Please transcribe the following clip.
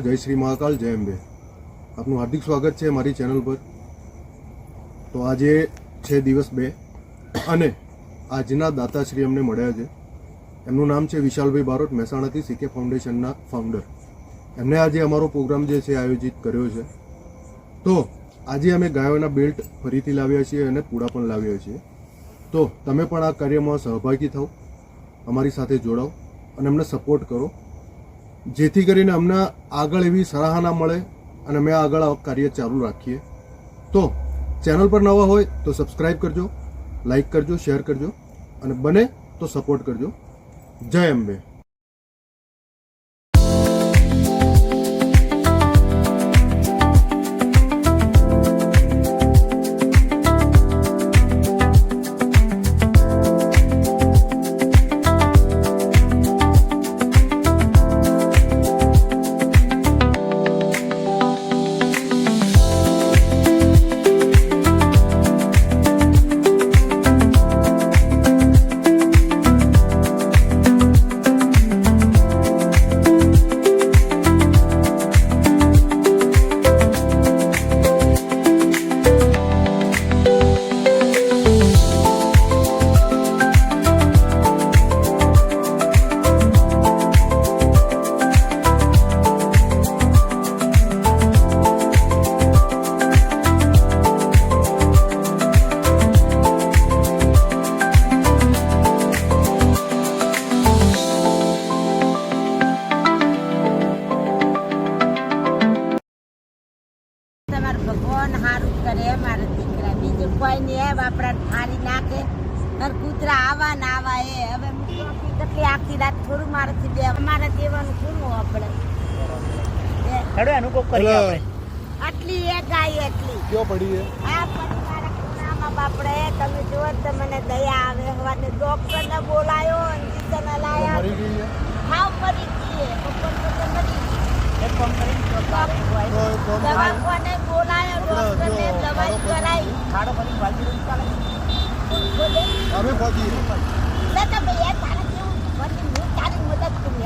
જય શ્રી મહાકાલ, જય અંબે. આપનું હાર્દિક સ્વાગત છે મારી ચેનલ પર. તો આજે છે દિવસ 2 અને આજના દાતાશ્રી અમને મળ્યા છે. એમનું નામ છે વિશાલભાઈ બારોટ, મહેસાણાથી સીકે ફાઉન્ડેશનના ફાઉન્ડર. એમને આજે અમારો પ્રોગ્રામ જે છે આયોજિત કર્યો છે. તો આજે અમે ગાયોના બેલ્ટ ફરીથી લાવ્યા છીએ અને પૂડા પણ લાવ્યા છીએ. તો તમે પણ આ કાર્યમાં સહભાગી થાઓ, અમારી સાથે જોડાઓ અને અમને સપોર્ટ કરો, જેથી કરીને અમને આગળ એવી સરાહના મળે અને અમે આગળ આ કાર્ય ચાલુ રાખીએ. તો ચેનલ પર નવા હોય તો સબસ્ક્રાઈબ કરજો, લાઈક કરજો, શેર કરજો અને બને તો સપોર્ટ કરજો. જય અંબે. ભગવાન સારું કરે મારા દીકરા, બીજું કોઈ નહીં. બાપડા ફાડી નાખે અને કૂતરા આવા ના આવા. એ હવે કેટલી આખી રાત થોડું મારાથી બે અમારા દેવાનું કોનું આપણે આટલી એ ગાય એટલી ક્યો પડી છે? આ પડી મારા ખૂણામાં બાપડે. તમે જુઓ તો મને દયા આવે. હવાને ડોક્ટરને બોલાયો, ઇન્જેક્શન લાયા, હાવ મરી ગઈ. બપોર તો મરી ગઈ. દવાખાને બોલાયો, ડોક્ટરને દવાઈ કરાઈ. અમે પહોંચી દાદા ભાઈ તારા કેવું હું તારી મદદ કરું.